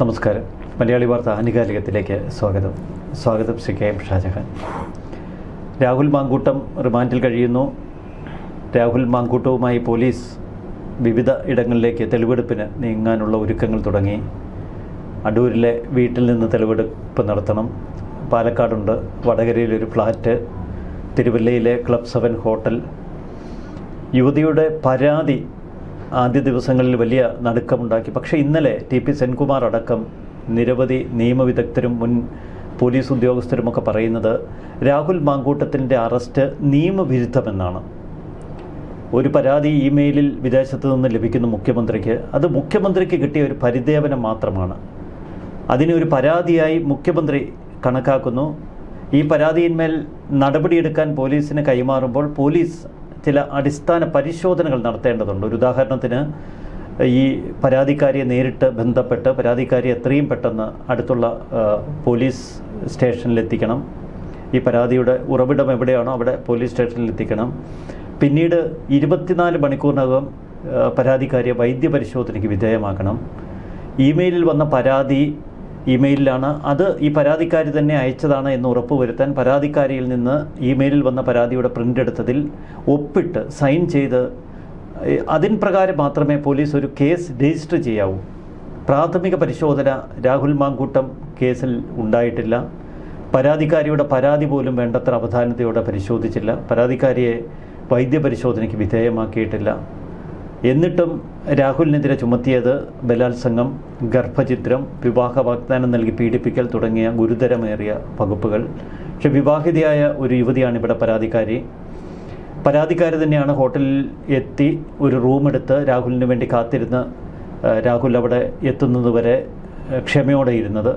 നമസ്കാരം. മലയാളി വാർത്ത ആനുകാലികത്തിലേക്ക് സ്വാഗതം. Shri K M Shajahan. രാഹുൽ മാങ്കൂട്ടം റിമാൻഡിൽ കഴിയുന്നു. രാഹുൽ മാങ്കൂട്ടവുമായി പോലീസ് വിവിധ ഇടങ്ങളിലേക്ക് തെളിവെടുപ്പിന് നീങ്ങാനുള്ള ഒരുക്കങ്ങൾ തുടങ്ങി. അടൂരിലെ വീട്ടിൽ നിന്ന് തെളിവെടുപ്പ് നടത്തണം. പാലക്കാടുണ്ട്, വടകരയിലൊരു ഫ്ലാറ്റ്, തിരുവല്ലയിലെ ക്ലബ് 7 ഹോട്ടൽ. യുവതിയുടെ പരാതി ആദ്യ ദിവസങ്ങളിൽ വലിയ നടുക്കമുണ്ടാക്കി. പക്ഷേ ഇന്നലെ ടി.പി. സെൻകുമാർ അടക്കം നിരവധി നിയമവിദഗ്ധരും മുൻ പോലീസ് ഉദ്യോഗസ്ഥരുമൊക്കെ പറയുന്നത് രാഹുൽ മാങ്കൂട്ടത്തിൻ്റെ അറസ്റ്റ് നിയമവിരുദ്ധമെന്നാണ്. ഒരു പരാതി ഇമെയിലിൽ വിദേശത്ത് നിന്ന് ലഭിക്കുന്ന മുഖ്യമന്ത്രിക്ക്, അത് മുഖ്യമന്ത്രിക്ക് കിട്ടിയ ഒരു പരിദേവനം മാത്രമാണ്. അതിനെ ഒരു പരാതിയായി മുഖ്യമന്ത്രി കണക്കാക്കുന്നു. ഈ പരാതിയിന്മേൽ നടപടിയെടുക്കാൻ പോലീസിന് കൈമാറുമ്പോൾ പോലീസ് ചില അടിസ്ഥാന പരിശോധനകൾ നടത്തേണ്ടതുണ്ട്. ഒരു ഉദാഹരണത്തിന്, ഈ പരാതിക്കാരിയെ നേരിട്ട് ബന്ധപ്പെട്ട് പരാതിക്കാരി എത്രയും പെട്ടെന്ന് അടുത്തുള്ള പോലീസ് സ്റ്റേഷനിലെത്തിക്കണം. ഈ പരാതിയുടെ ഉറവിടം എവിടെയാണോ അവിടെ പോലീസ് സ്റ്റേഷനിലെത്തിക്കണം. പിന്നീട് 24 മണിക്കൂറിനകം പരാതിക്കാരിയെ വൈദ്യപരിശോധനയ്ക്ക് വിധേയമാക്കണം. ഇമെയിലിൽ വന്ന പരാതി ഇമെയിലിലാണ്, അത് ഈ പരാതിക്കാരി തന്നെ അയച്ചതാണ് എന്ന് ഉറപ്പുവരുത്താൻ പരാതിക്കാരിയിൽ നിന്ന് ഇമെയിലിൽ വന്ന പരാതിയുടെ പ്രിൻ്റ് എടുത്തതിൽ ഒപ്പിട്ട് സൈൻ ചെയ്ത് അതിന് പ്രകാരം മാത്രമേ പോലീസ് ഒരു കേസ് രജിസ്റ്റർ ചെയ്യാവൂ. പ്രാഥമിക പരിശോധന രാഹുൽ മാങ്കൂട്ടം കേസിൽ ഉണ്ടായിട്ടില്ല. പരാതിക്കാരിയുടെ പരാതി പോലും വേണ്ടത്ര അവധാനതയോടെ പരിശോധിച്ചില്ല. പരാതിക്കാരിയെ വൈദ്യപരിശോധനയ്ക്ക് വിധേയമാക്കിയിട്ടില്ല. എന്നിട്ടും രാഹുലിനെതിരെ ചുമത്തിയത് ബലാത്സംഗം, ഗർഭഛിദ്രം, വിവാഹ വാഗ്ദാനം നൽകി പീഡിപ്പിക്കൽ തുടങ്ങിയ ഗുരുതരമേറിയ വകുപ്പുകൾ. പക്ഷെ വിവാഹിതയായ ഒരു യുവതിയാണ് ഇവിടെ പരാതിക്കാരി. പരാതിക്കാരി തന്നെയാണ് ഹോട്ടലിൽ എത്തി ഒരു റൂമെടുത്ത് രാഹുലിന് വേണ്ടി കാത്തിരുന്ന് രാഹുൽ അവിടെ എത്തുന്നതുവരെ ക്ഷമയോടെ ഇരുന്നത്.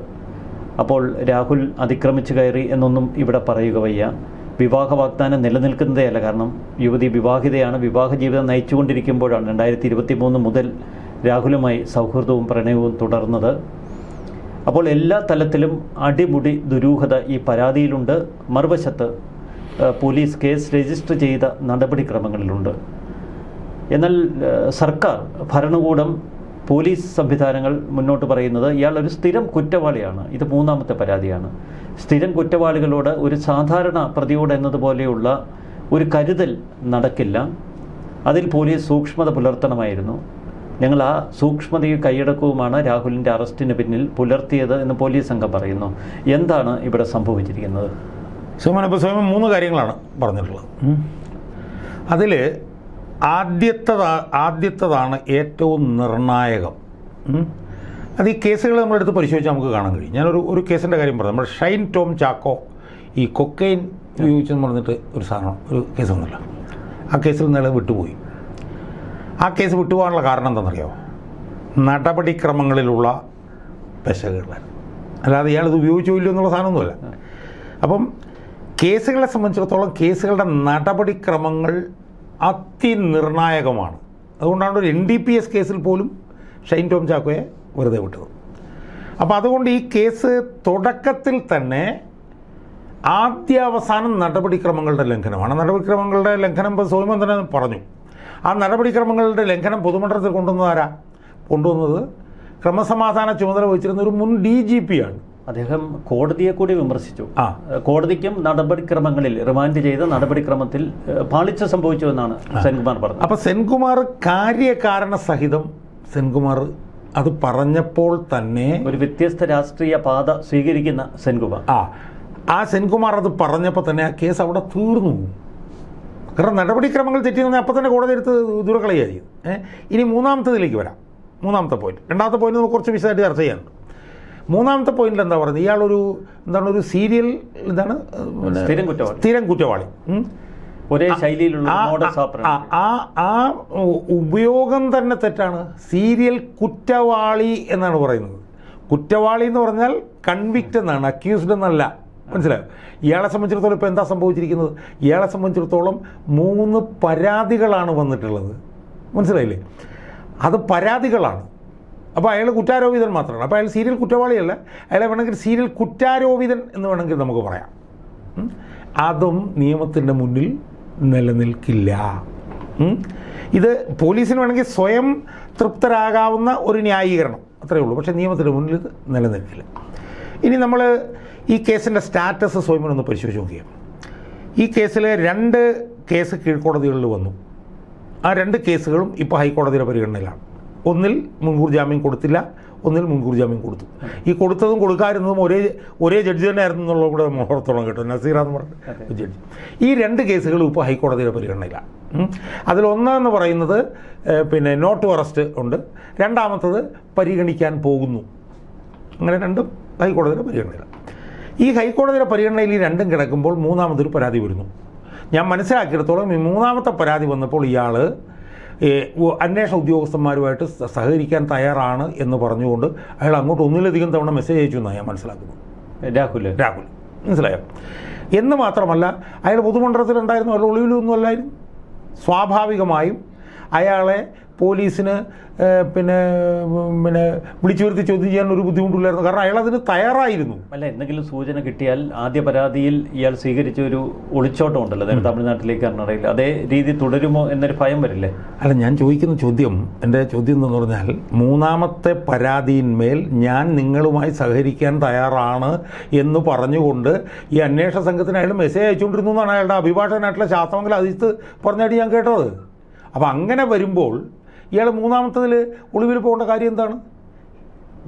അപ്പോൾ രാഹുൽ അതിക്രമിച്ചു കയറി എന്നൊന്നും ഇവിടെ പറയുക വയ്യ. വിവാഹ വാഗ്ദാനം നിലനിൽക്കുന്നതേയല്ല. കാരണം യുവതി വിവാഹിതയാണ്. വിവാഹ ജീവിതം നയിച്ചുകൊണ്ടിരിക്കുമ്പോഴാണ് 2023 മുതൽ രാഹുലുമായി സൗഹൃദവും പ്രണയവും തുടർന്നത്. അപ്പോൾ എല്ലാ തലത്തിലും അടിമുടി ദുരൂഹത ഈ പരാതിയിലുണ്ട്. മറുവശത്ത് പോലീസ് കേസ് രജിസ്റ്റർ ചെയ്ത നടപടിക്രമങ്ങളിലുണ്ട്. എന്നാൽ സർക്കാർ, ഭരണകൂടം, പോലീസ് സംവിധാനങ്ങൾ മുന്നോട്ട് പറയുന്നത് ഇയാൾ ഒരു സ്ഥിരം കുറ്റവാളിയാണ്. ഇത് 3ാമത്തെ പരാതിയാണ്. സ്ഥിരം കുറ്റവാളികളോട് ഒരു സാധാരണ പ്രതിയോട് എന്നതുപോലെയുള്ള ഒരു കരുതൽ നടക്കില്ല. അതിൽ പോലീസ് സൂക്ഷ്മത പുലർത്തണമായിരുന്നു. ഞങ്ങൾ ആ സൂക്ഷ്മതയും കൈയടക്കവുമാണ് രാഹുലിൻ്റെ അറസ്റ്റിന് പിന്നിൽ പുലർത്തിയത് എന്ന് പോലീസ് സംഘം പറയുന്നു. എന്താണ് ഇവിടെ സംഭവിച്ചിരിക്കുന്നത്? സോമൻ, ഇപ്പോൾ സോമൻ 3 കാര്യങ്ങളാണ് പറഞ്ഞിട്ടുള്ളത്. അതിൽ ആദ്യത്തേതാണ് ഏറ്റവും നിർണായകം. അത് ഈ കേസുകൾ നമ്മളെടുത്ത് പരിശോധിച്ചാൽ നമുക്ക് കാണാൻ കഴിയും. ഞാനൊരു കേസിൻ്റെ കാര്യം പറഞ്ഞു. നമ്മൾ ഷൈൻ ടോം ചാക്കോ ഈ കൊക്കൈൻ ഉപയോഗിച്ചെന്ന് പറഞ്ഞിട്ട് ഒരു കേസ് ഒന്നുമില്ല. ആ കേസിൽ നിന്നും വിട്ടുപോയി. ആ കേസ് വിട്ടുപോകാനുള്ള കാരണം എന്താണെന്നറിയാമോ? നടപടിക്രമങ്ങളിലുള്ള പെശകുകൾ. അല്ലാതെ ഇയാളിത് ഉപയോഗിച്ചോ ഇല്ലയോ എന്നുള്ള സാധനമൊന്നുമല്ല. അപ്പം കേസുകളെ സംബന്ധിച്ചിടത്തോളം കേസുകളുടെ നടപടിക്രമങ്ങൾ അതിനിർണായകമാണ്. അതുകൊണ്ടാണ് ഒരു NDPS കേസിൽ പോലും ഷൈൻ ടോം ചാക്കോയെ വെറുതെ വിട്ടത്. അപ്പോൾ അതുകൊണ്ട് ഈ കേസ് തുടക്കത്തിൽ തന്നെ ആദ്യാവസാനം നടപടിക്രമങ്ങളുടെ ലംഘനമാണ്. നടപടിക്രമങ്ങളുടെ ലംഘനം ഇപ്പോൾ സോമൻ തന്നെ പറഞ്ഞു. ആ നടപടിക്രമങ്ങളുടെ ലംഘനം പൊതുമണ്ഡലത്തിൽ കൊണ്ടുവന്നത് ക്രമസമാധാന ചുമതല വഹിച്ചിരുന്ന ഒരു മുൻ DGP ആണ്. അദ്ദേഹം കോടതിയെ കൂടി വിമർശിച്ചു. കോടതിക്കും നടപടിക്രമങ്ങളിൽ, റിമാൻഡ് ചെയ്ത നടപടിക്രമത്തിൽ പാളിച്ച സംഭവിച്ചു എന്നാണ് സെൻകുമാർ പറഞ്ഞത്. അപ്പോൾ സെൻകുമാർ കാര്യകാരണ സഹിതം അത് പറഞ്ഞപ്പോൾ തന്നെ ഒരു വ്യത്യസ്ത രാഷ്ട്രീയ പാത സ്വീകരിക്കുന്ന സെൻകുമാർ ആ സെൻകുമാർ അത് പറഞ്ഞപ്പോൾ തന്നെ ആ കേസ് അവിടെ തീർന്നു. കാരണം നടപടിക്രമങ്ങൾ തെറ്റിയെന്ന് അപ്പം തന്നെ കോടതി എടുത്ത് ദൂരക്കളയായിരിക്കും. ഇനി മൂന്നാമത്തേതിലേക്ക് വരാം. മൂന്നാമത്തെ പോയിന്റ്. രണ്ടാമത്തെ പോയിന്റ് നമുക്ക് കുറച്ച് വിശദമായിട്ട് ചർച്ച ചെയ്യാനുണ്ട്. മൂന്നാമത്തെ പോയിന്റിൽ എന്താ പറയുന്നത്? ഇയാളൊരു സീരിയൽ സ്ഥിരം കുറ്റവാളി. ഒരേ ശൈലിയിലുള്ള ആ ഉപയോഗം തന്നെ തെറ്റാണ്. സീരിയൽ കുറ്റവാളി എന്നാണ് പറയുന്നത്. കുറ്റവാളി എന്ന് പറഞ്ഞാൽ കൺവിക്റ്റ് എന്നാണ്, അക്യൂസ്ഡ് എന്നല്ല. മനസ്സിലായോ? ഇയാളെ സംബന്ധിച്ചിടത്തോളം ഇപ്പോൾ എന്താ സംഭവിച്ചിരിക്കുന്നത്? ഇയാളെ സംബന്ധിച്ചിടത്തോളം 3 പരാതികളാണ് വന്നിട്ടുള്ളത്. മനസ്സിലായില്ലേ? അത് പരാതികളാണ്. അപ്പോൾ അയാൾ കുറ്റാരോപിതൻ മാത്രമാണ്. അപ്പോൾ അയാൾ സീരിയൽ കുറ്റവാളിയല്ല. അയാളെ വേണമെങ്കിൽ സീരിയൽ കുറ്റാരോപിതൻ എന്ന് വേണമെങ്കിൽ നമുക്ക് പറയാം. അതും നിയമത്തിൻ്റെ മുന്നിൽ നിലനിൽക്കില്ല. ഇത് പോലീസിന് വേണമെങ്കിൽ സ്വയം തൃപ്തരാകാവുന്ന ഒരു ന്യായീകരണം. അത്രയേ ഉള്ളൂ. പക്ഷേ നിയമത്തിന് മുന്നിൽ ഇത് നിലനിൽക്കില്ല. ഇനി നമ്മൾ ഈ കേസിൻ്റെ സ്റ്റാറ്റസ് സ്വയം ഒന്ന് പരിശോധിച്ച് നോക്കിയാൽ, ഈ കേസിൽ 2 കേസ് കീഴ്ക്കോടതികളിൽ വന്നു. ആ 2 കേസുകളും ഇപ്പോൾ ഹൈക്കോടതിയുടെ പരിഗണനയിലാണ്. ഒന്നിൽ മുൻകൂർ ജാമ്യം കൊടുത്തില്ല, ഒന്നിൽ മുൻകൂർ ജാമ്യം കൊടുത്തു. ഈ കൊടുത്തതും കൊടുക്കാതിരുന്നതും ഒരേ ജഡ്ജി തന്നെ ആയിരുന്നു എന്നുള്ളത് കൂടെ മുഹൂർത്തോളം കേട്ടോ, നസീറ എന്ന് പറഞ്ഞ ജഡ്ജി. ഈ 2 കേസുകളും ഇപ്പോൾ ഹൈക്കോടതിയുടെ പരിഗണനയിലാണ്. അതിലൊന്നെന്ന് പറയുന്നത് പിന്നെ നോട്ട് ടു അറസ്റ്റ് ഉണ്ട്, രണ്ടാമത്തത് പരിഗണിക്കാൻ പോകുന്നു. അങ്ങനെ 2 ഹൈക്കോടതിയുടെ പരിഗണനയിലാണ്. ഈ ഹൈക്കോടതിയുടെ പരിഗണനയിൽ ഈ 2 കിടക്കുമ്പോൾ മൂന്നാമതൊരു പരാതി വരുന്നു. ഞാൻ മനസ്സിലാക്കിയിടത്തോളം ഈ മൂന്നാമത്തെ പരാതി വന്നപ്പോൾ ഇയാൾ അന്വേഷണ ഉദ്യോഗസ്ഥന്മാരുമായിട്ട് സഹകരിക്കാൻ തയ്യാറാണ് എന്ന് പറഞ്ഞുകൊണ്ട് അയാൾ അങ്ങോട്ട് ഒന്നിലധികം തവണ മെസ്സേജ് അയച്ചു എന്നാണ് ഞാൻ മനസ്സിലാക്കുന്നത്. രാഹുൽ മനസ്സിലായോ? എന്ന് മാത്രമല്ല, അയാൾ പൊതുമണ്ഡലത്തിലുണ്ടായിരുന്നു, അയാൾ ഒളിവിലൊന്നും അല്ലായിരുന്നു. സ്വാഭാവികമായും അയാളെ പോലീസിന് പിന്നെ വിളിച്ചു വരുത്തി ചോദ്യം ചെയ്യാൻ ഒരു ബുദ്ധിമുട്ടില്ലായിരുന്നു. കാരണം അയാൾ അതിന് തയ്യാറായിരുന്നു. അല്ല, എന്തെങ്കിലും സൂചന കിട്ടിയാൽ ആദ്യ പരാതിയിൽ ഇയാൾ സ്വീകരിച്ച ഒരു ഒളിച്ചോട്ടം ഉണ്ടല്ലോ, അതായത് തമിഴ്നാട്ടിലേക്ക് കർണാടകയിൽ, അതേ രീതി തുടരുമോ എന്നൊരു ഭയം വരില്ലേ? അല്ല, ഞാൻ ചോദിക്കുന്ന ചോദ്യം, എൻ്റെ ചോദ്യം എന്ന് പറഞ്ഞാൽ, മൂന്നാമത്തെ പരാതിയിന്മേൽ ഞാൻ നിങ്ങളുമായി സഹകരിക്കാൻ തയ്യാറാണ് എന്ന് പറഞ്ഞുകൊണ്ട് ഈ അന്വേഷണ സംഘത്തിന് അയാൾ മെസ്സേജ് അയച്ചുകൊണ്ടിരുന്നു എന്നാണ് അയാളുടെ അഭിഭാഷകനായിട്ടുള്ള ശാസ്ത്രമംഗലം അജിത്ത് പറഞ്ഞായിട്ട് ഞാൻ കേട്ടത്. അപ്പോൾ അങ്ങനെ വരുമ്പോൾ ഇയാൾ മൂന്നാമത്തതിൽ ഒളിവിൽ പോകേണ്ട കാര്യം എന്താണ്?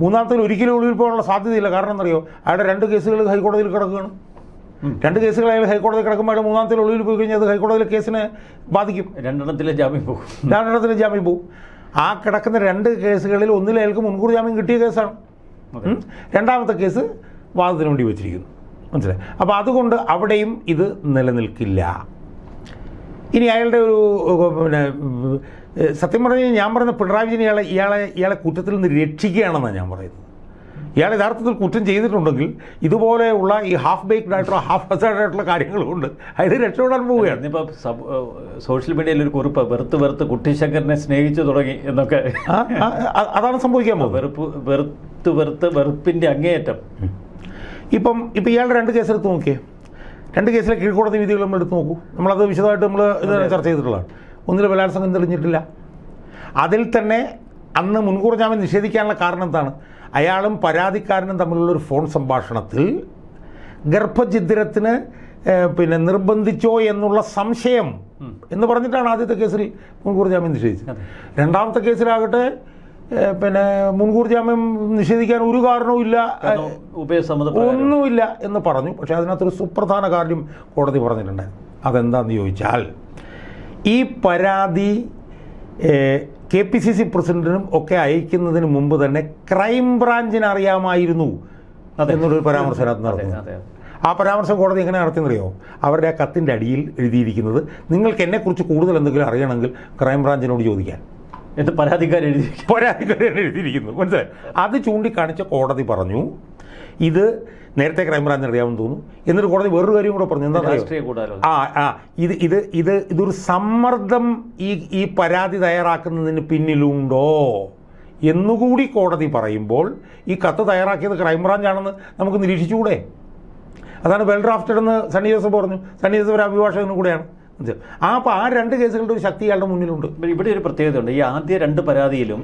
മൂന്നാമത്തിൽ ഒരിക്കലും ഒളിവിൽ പോകാനുള്ള സാധ്യതയില്ല. കാരണം എന്നറിയോ, അയാളുടെ 2 കേസുകൾ ഹൈക്കോടതിയിൽ കിടക്കുകയാണ്. 2 കേസുകൾ അയാൾ ഹൈക്കോടതി കിടക്കുമ്പോൾ അയാൾ മൂന്നാമത്തിൽ ഒളിവിൽ പോയി കഴിഞ്ഞാൽ അത് ഹൈക്കോടതിയിലെ കേസിനെ ബാധിക്കും. 2 ജാമ്യം പോകും. 2 ജാമ്യം പോകും. ആ കിടക്കുന്ന 2 കേസുകളിൽ ഒന്നിൽ അയാൾക്ക് മുൻകൂർ ജാമ്യം കിട്ടിയ കേസാണ്. രണ്ടാമത്തെ കേസ് വാദത്തിന് വേണ്ടി വെച്ചിരിക്കുന്നു. മനസ്സിലായി? അപ്പോൾ അതുകൊണ്ട് അവിടെയും ഇത് നിലനിൽക്കില്ല. ഇനി അയാളുടെ ഒരു പിന്നെ സത്യം പറഞ്ഞു കഴിഞ്ഞാൽ ഞാൻ പറയുന്ന പിണറായി വിജയൻ ഇയാളെ കുറ്റത്തിൽ നിന്ന് രക്ഷിക്കുകയാണെന്നാണ് ഞാൻ പറയുന്നത്. ഇയാൾ യഥാർത്ഥത്തിൽ കുറ്റം ചെയ്തിട്ടുണ്ടെങ്കിൽ ഇതുപോലെയുള്ള ഈ ഹാഫ് ബേക്ക്ഡ് ആയിട്ടുള്ള ഹാഫ് ഹസാർഡായിട്ടുള്ള കാര്യങ്ങളുണ്ട്, അയാൾ രക്ഷപ്പെടാൻ പോവുകയാണ്. ഇപ്പോൾ സോഷ്യൽ മീഡിയയിൽ ഒരു കുറിപ്പ്, വെറുത്ത് കുട്ടിശങ്കരനെ സ്നേഹിച്ചു തുടങ്ങി എന്നൊക്കെ. അതാണ് സംഭവിക്കാൻ പോകുന്നത്. വെറുപ്പിൻ്റെ അങ്ങേയറ്റം. ഇപ്പം ഇയാളുടെ 2 കേസെടുത്ത് നോക്കിയേ. 2 കേസിലെ കീഴ്ക്കോടതി വിധികൾ നമ്മൾ എടുത്ത് നോക്കൂ. നമ്മളത് വിശദമായിട്ട് നമ്മൾ ഇത് ചർച്ച ചെയ്തിട്ടുള്ളതാണ്. ഒന്നിൽ ബലാത്സംഗം തെളിഞ്ഞിട്ടില്ല. അതിൽ തന്നെ അന്ന് മുൻകൂർ ജാമ്യം നിഷേധിക്കാനുള്ള കാരണം എന്താണ്? അയാളും പരാതിക്കാരനും തമ്മിലുള്ളൊരു ഫോൺ സംഭാഷണത്തിൽ ഗർഭഛിദ്രത്തിന് പിന്നെ നിർബന്ധിച്ചോ എന്നുള്ള സംശയം എന്ന് പറഞ്ഞിട്ടാണ് ആദ്യത്തെ കേസിൽ മുൻകൂർ ജാമ്യം നിഷേധിച്ചത്. രണ്ടാമത്തെ കേസിലാകട്ടെ പിന്നെ മുൻകൂർ ജാമ്യം നിഷേധിക്കാൻ ഒരു കാരണവുമില്ല, ഒന്നുമില്ല എന്ന് പറഞ്ഞു. പക്ഷേ അതിനകത്തൊരു സുപ്രധാന കാര്യം കോടതി പറഞ്ഞിട്ടുണ്ടായിരുന്നു. അതെന്താണെന്ന് ചോദിച്ചാൽ, ഈ പരാതി KPCC പ്രസിഡന്റിനും ഒക്കെ അയക്കുന്നതിന് മുമ്പ് തന്നെ ക്രൈംബ്രാഞ്ചിന് അറിയാമായിരുന്നു എന്നുള്ളൊരു പരാമർശം അതിനകത്ത് നടത്തുന്നു. ആ പരാമർശം കോടതി എങ്ങനെ നടത്തിയെന്നറിയോ? അവരുടെ ആ കത്തിൻ്റെ അടിയിൽ എഴുതിയിരിക്കുന്നത്, നിങ്ങൾക്ക് എന്നെക്കുറിച്ച് കൂടുതൽ എന്തെങ്കിലും അറിയണമെങ്കിൽ ക്രൈംബ്രാഞ്ചിനോട് ചോദിക്കാൻ എന്ന് പരാതിക്കാരൻ എഴുതിയിരിക്കുന്നു. മനസ്സിലായി? അത് ചൂണ്ടിക്കാണിച്ച കോടതി പറഞ്ഞു ഇത് നേരത്തെ ക്രൈംബ്രാഞ്ചിന് അറിയാമെന്ന് തോന്നുന്നു. എന്നിട്ട് കോടതി വേറൊരു കാര്യം കൂടെ പറഞ്ഞു. എന്താ ഇതൊരു സമ്മർദ്ദം ഈ പരാതി തയ്യാറാക്കുന്നതിന് പിന്നിലുണ്ടോ എന്നുകൂടി കോടതി പറയുമ്പോൾ ഈ കത്ത് തയ്യാറാക്കിയത് ക്രൈംബ്രാഞ്ചാണെന്ന് നമുക്ക് നിരീക്ഷിച്ചുകൂടെ? അതാണ് വെൽ ഡ്രാഫ്റ്റഡ് എന്ന് സണ്ണി ജോസഫ് പറഞ്ഞു. സണ്ണി ജോസഫ് ഒരു അഭിഭാഷകനും കൂടെയാണ്. അപ്പോൾ ആ 2 കേസുകളുടെ ഒരു ശക്തി ഇയാളുടെ മുന്നിലുണ്ട്. ഇവിടെ ഒരു പ്രത്യേകതയുണ്ട്. ഈ ആദ്യ 2 പരാതിയിലും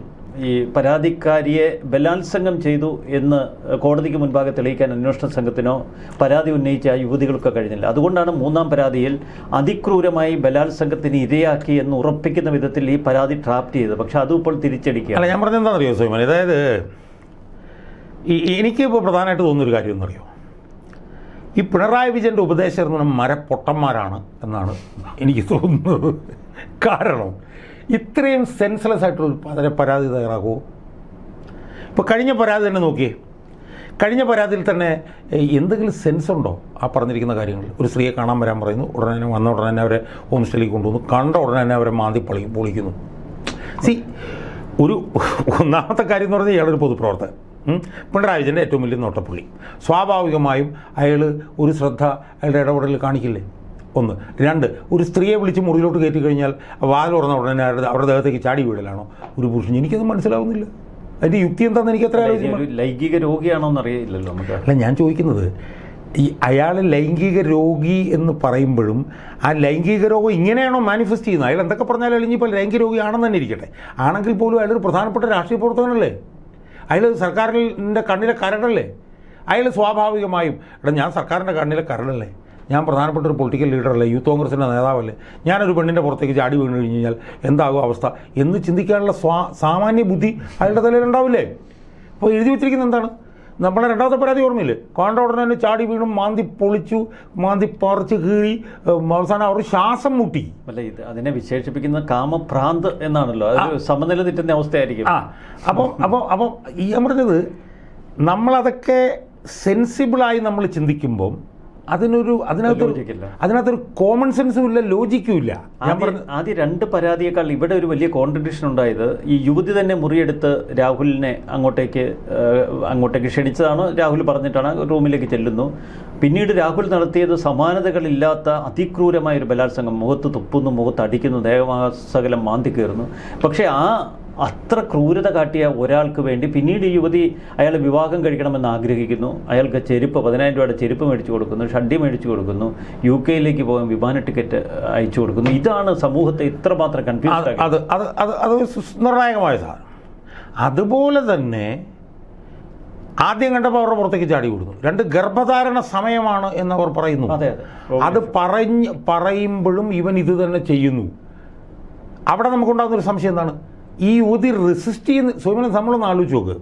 ഈ പരാതിക്കാരിയെ ബലാത്സംഗം ചെയ്തു എന്ന് കോടതിക്ക് മുൻപാകെ തെളിയിക്കാൻ അന്വേഷണ സംഘത്തിനോ പരാതി ഉന്നയിച്ച ആ യുവതികൾക്ക് കഴിഞ്ഞില്ല. അതുകൊണ്ടാണ് 3-ാം പരാതിയിൽ അതിക്രൂരമായി ബലാത്സംഗത്തിന് ഇരയാക്കി എന്ന് ഉറപ്പിക്കുന്ന വിധത്തിൽ ഈ പരാതി ഡ്രാഫ്റ്റ് ചെയ്തത്. പക്ഷെ അതും ഇപ്പോൾ തിരിച്ചടിക്കുക. അല്ല, ഞാൻ പറഞ്ഞത് എന്താണെന്നറിയോ സോമൻ? അതായത് എനിക്ക് ഇപ്പോൾ പ്രധാനമായിട്ട് തോന്നുന്നൊരു കാര്യം എന്നറിയോ, ഈ പിണറായി വിജയൻ്റെ ഉപദേശകർ എന്ന് പറഞ്ഞാൽ മരപ്പൊട്ടന്മാരാണ് എന്നാണ് എനിക്ക് തോന്നുന്നത്. കാരണം ഇത്രയും സെൻസ്ലെസ് ആയിട്ടുള്ള പരാതി തയ്യാറാക്കുമോ? ഇപ്പോൾ കഴിഞ്ഞ പരാതി തന്നെ നോക്കിയേ. കഴിഞ്ഞ പരാതിയിൽ തന്നെ എന്തെങ്കിലും സെൻസ് ഉണ്ടോ ആ പറഞ്ഞിരിക്കുന്ന കാര്യങ്ങൾ? ഒരു സ്ത്രീയെ കാണാൻ വരാൻ പറയുന്നു, ഉടനെ വന്ന ഉടനെ തന്നെ അവരെ ഹോം സ്റ്റേയിലേക്ക് കൊണ്ടുവന്നു, കണ്ട ഉടനെ തന്നെ അവരെ മാന്തി പൊളിക്കുന്നു. ഒന്നാമത്തെ കാര്യം എന്ന് പറഞ്ഞാൽ ഇയാളൊരു പൊതുപ്രവർത്തകൻ, പിണറായി വിജയൻ്റെ ഏറ്റവും വലിയ നോട്ടപ്പുള്ളി. സ്വാഭാവികമായും അയാൾ ഒരു ശ്രദ്ധ അയാളുടെ ഇടപെടലിൽ കാണിക്കില്ലേ? 1. 2, ഒരു സ്ത്രീയെ വിളിച്ച് മുറിയിലോട്ട് കയറ്റി കഴിഞ്ഞാൽ വാതിൽ തുറന്ന ഉടനെ അവരുടെ ദേഹത്തേക്ക് ചാടി വീടലാണോ ഒരു പുരുഷൻ? എനിക്കത് മനസ്സിലാവുന്നില്ല. അതിൻ്റെ യുക്തി എന്താണെന്ന് എനിക്ക് എത്ര ലൈംഗിക രോഗിയാണോ എന്നറിയില്ലല്ലോ നമുക്ക്. അല്ല, ഞാൻ ചോദിക്കുന്നത് ഈ അയാൾ ലൈംഗിക രോഗി എന്ന് പറയുമ്പോഴും ആ ലൈംഗിക രോഗം ഇങ്ങനെയാണോ മാനിഫെസ്റ്റ് ചെയ്യുന്നത്? അയാൾ എന്തൊക്കെ പറഞ്ഞാലും ഇനിയിപ്പോൾ ലൈംഗിക രോഗിയാണെന്ന് തന്നെ ഇരിക്കട്ടെ, ആണെങ്കിൽ പോലും അയാളൊരു പ്രധാനപ്പെട്ട രാഷ്ട്രീയ പ്രവർത്തകനല്ലേ? അയാൾ സർക്കാരിൻ്റെ കണ്ണിലെ കരടല്ലേ? അയാൾ സ്വാഭാവികമായും ഞാൻ സർക്കാരിൻ്റെ കണ്ണിലെ കരടല്ലേ, ഞാൻ പ്രധാനപ്പെട്ട ഒരു പൊളിറ്റിക്കൽ ലീഡറല്ലേ, യൂത്ത് കോൺഗ്രസിൻ്റെ നേതാവല്ലേ, ഞാനൊരു പെണ്ണിൻ്റെ പുറത്തേക്ക് ചാടി വീണ് കഴിഞ്ഞ് കഴിഞ്ഞാൽ എന്താകും അവസ്ഥ എന്ന് ചിന്തിക്കാനുള്ള സാമാന്യ ബുദ്ധി അയാളുടെ തലയിലുണ്ടാവില്ലേ? അപ്പോൾ എഴുതി വെച്ചിരിക്കുന്നത് എന്താണ്? നമ്മളെ രണ്ടാമത്തെ പരാതി ഓർമ്മയില്ലേ? കണ്ട ഉടനെ തന്നെ ചാടി വീണും മാന്തി പൊളിച്ചു, മാന്തി പറിച്ച് കീറി, അവസാനം അവർ ശ്വാസം മുട്ടി. അല്ല, ഇത് അതിനെ വിശേഷിപ്പിക്കുന്ന കാമഭ്രാന്ത് എന്നാണല്ലോ, അത് സമനില തെറ്റുന്ന അവസ്ഥയായിരിക്കും. അപ്പം ഈ പറഞ്ഞത് നമ്മളതൊക്കെ സെൻസിബിളായി നമ്മൾ ചിന്തിക്കുമ്പം അതിനകത്തൊരു കോമൺ സെൻസും ഇല്ല, ലോജിക്കും ഇല്ല. ആദ്യം 2 പരാതിയേക്കാൾ ഇവിടെ ഒരു വലിയ കോൺട്രഡിക്ഷൻ ഉണ്ടായത് ഈ യുവതി തന്നെ മുറിയെടുത്ത് രാഹുലിനെ അങ്ങോട്ടേക്ക് ക്ഷണിച്ചതാണ്, രാഹുൽ പറഞ്ഞിട്ടാണ് റൂമിലേക്ക് ചെല്ലുന്നു. പിന്നീട് രാഹുൽ നടത്തിയത് സമാനതകളില്ലാത്ത അതിക്രൂരമായ ഒരു ബലാത്സംഗം, മുഖത്ത് തുപ്പുന്നു, മുഖത്ത് അടിക്കുന്നു, ദേഹമാസകലം മാന്തി കയറുന്നു. പക്ഷേ അത്ര ക്രൂരത കാട്ടിയ ഒരാൾക്ക് വേണ്ടി പിന്നീട് ഈ യുവതി അയാളെ വിവാഹം കഴിക്കണമെന്ന് ആഗ്രഹിക്കുന്നു. അയാൾക്ക് 10,000 രൂപയുടെ ചെരുപ്പ് മേടിച്ചു കൊടുക്കുന്നു, ഷഡ്ഡി മേടിച്ചു കൊടുക്കുന്നു, UK പോകാൻ വിമാന ടിക്കറ്റ് അയച്ചു കൊടുക്കുന്നു. ഇതാണ് സമൂഹത്തെ ഇത്രമാത്രം കൺഫ്യൂസ് അത് നിർണായകമായ സാധനം. അതുപോലെ തന്നെ ആദ്യം കണ്ടപ്പോൾ അവരുടെ പുറത്തേക്ക് ചാടി വിടുന്നു. 2 ഗർഭധാരണ സമയമാണ് എന്നവർ പറയുന്നു. അത് പറയുമ്പോഴും ഇവൻ ഇത് തന്നെ ചെയ്യുന്നു. അവിടെ നമുക്കുണ്ടാകുന്നൊരു സംശയം എന്താണ്? ഈ യുവതി റെസിസ്റ്റ് ചെയ്യുന്ന സ്വയം നമ്മളൊന്ന് ആലോചിച്ച് നോക്ക്.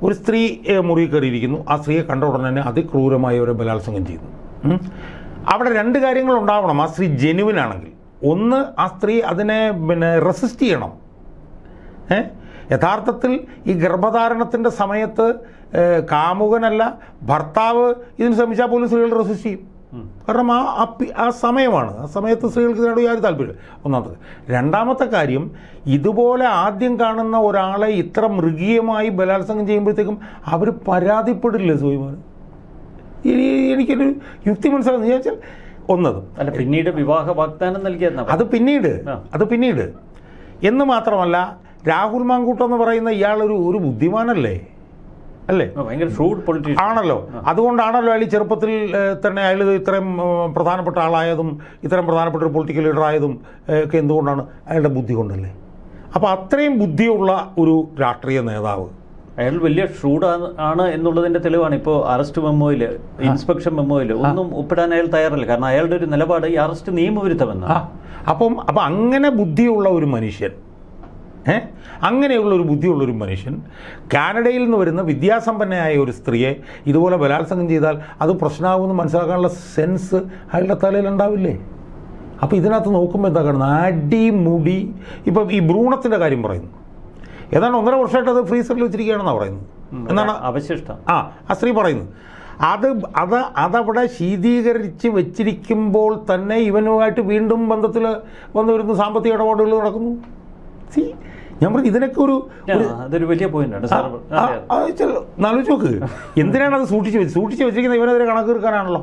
ഒരു സ്ത്രീ മുറി കയറിയിരിക്കുന്നു, ആ സ്ത്രീയെ കണ്ട ഉടനെ തന്നെ അതിക്രൂരമായി അവരെ ബലാത്സംഗം ചെയ്യുന്നു. അവിടെ 2 കാര്യങ്ങൾ ഉണ്ടാവണം. ആ സ്ത്രീ ജെനുവിൻ ആണെങ്കിൽ, ഒന്ന് ആ സ്ത്രീ അതിനെ റെസിസ്റ്റ് ചെയ്യണം. യഥാർത്ഥത്തിൽ ഈ ഗർഭധാരണത്തിൻ്റെ സമയത്ത് കാമുകനല്ല ഭർത്താവ് ഇതിന് ശ്രമിച്ചാൽ പോലും സ്ത്രീകൾ റെസിസ്റ്റ് ചെയ്യും. കാരണം ആ സമയമാണ്, ആ സമയത്ത് സ്ത്രീകൾക്ക് ഇതിനോട് യാതൊരു താല്പര്യമില്ല. ഒന്നാമത്തെ. രണ്ടാമത്തെ കാര്യം, ഇതുപോലെ ആദ്യം കാണുന്ന ഒരാളെ ഇത്ര മൃഗീയമായി ബലാത്സംഗം ചെയ്യുമ്പോഴത്തേക്കും അവർ പരാതിപ്പെടില്ലേ സ്വയമാൻ? എനിക്കൊരു യുക്തി മനസ്സിലാകുന്നു ചോദിച്ചാൽ ഒന്നത് അല്ല, പിന്നീട് വിവാഹ വാഗ്ദാനം നൽകിയ അത് പിന്നീട് എന്ന് മാത്രമല്ല, രാഹുൽ മാങ്കൂട്ടം എന്ന് പറയുന്ന ഇയാളൊരു ബുദ്ധിമാനല്ലേ, അല്ലേ? ഭയങ്കര ഷൂഡ് പൊളിറ്റീഷ്യൻ ആണല്ലോ. അതുകൊണ്ടാണല്ലോ അയാൾ ചെറുപ്പത്തിൽ തന്നെ അയാൾ ഇത്രയും പ്രധാനപ്പെട്ട ആളായതും ഇത്രയും പ്രധാനപ്പെട്ട ഒരു പൊളിറ്റിക്കൽ ലീഡറായതും ഒക്കെ എന്തുകൊണ്ടാണ്? അയാളുടെ ബുദ്ധി കൊണ്ടല്ലേ. അപ്പോൾ അത്രയും ബുദ്ധിയുള്ള ഒരു രാഷ്ട്രീയ നേതാവ്, അയാൾ വലിയ ഷൂഡ് ആണ് എന്നുള്ളതിൻ്റെ തെളിവാണ്. ഇപ്പോൾ അറസ്റ്റ് മെമ്മോയിൽ, ഇൻസ്പെക്ഷൻ മെമ്മോയിൽ ഒന്നും ഒപ്പിടാൻ അയാൾ തയ്യാറല്ല. കാരണം അയാളുടെ ഒരു നിലപാട് ഈ അറസ്റ്റ് നിയമവിരുദ്ധമെന്നാണ്. അപ്പം അങ്ങനെ ബുദ്ധിയുള്ള ഒരു മനുഷ്യൻ, അങ്ങനെയുള്ളൊരു ബുദ്ധിയുള്ളൊരു മനുഷ്യൻ കാനഡയിൽ നിന്ന് വരുന്ന വിദ്യാസമ്പന്നയായ ഒരു സ്ത്രീയെ ഇതുപോലെ ബലാത്സംഗം ചെയ്താൽ അത് പ്രശ്നമാകുമെന്ന് മനസ്സിലാക്കാനുള്ള സെൻസ് അയാളുടെ തലയിലുണ്ടാവില്ലേ? അപ്പോൾ ഇതിനകത്ത് നോക്കുമ്പോൾ എന്താ കാണുന്നത്? അടിമുടി. ഇപ്പം ഈ ഭ്രൂണത്തിൻ്റെ കാര്യം പറയുന്നു, ഏതാണ്ട് 1.5 വർഷമായിട്ട് അത് ഫ്രീസറിൽ വെച്ചിരിക്കുകയാണെന്നാണ് പറയുന്നത്. എന്നാണ് അവശിഷ്ടം ആ സ്ത്രീ പറയുന്നത്. അതവിടെ ശീതീകരിച്ച് വെച്ചിരിക്കുമ്പോൾ തന്നെ ഇവനുമായിട്ട് വീണ്ടും ബന്ധത്തിൽ വന്നു വരുന്ന സാമ്പത്തിക ഇടപാടുകൾ നടക്കുന്നു. ഞാൻ പറഞ്ഞു ഇതിനൊക്കെ അതൊരു വലിയ പോയിന്റാണ്. ആലോചിച്ച് നോക്ക്, എന്തിനാണ് അത് സൂക്ഷിച്ച് വെച്ചിരിക്കുന്നത്? ഇവനെതിരെ കണക്ക് തീർക്കാനാണല്ലോ.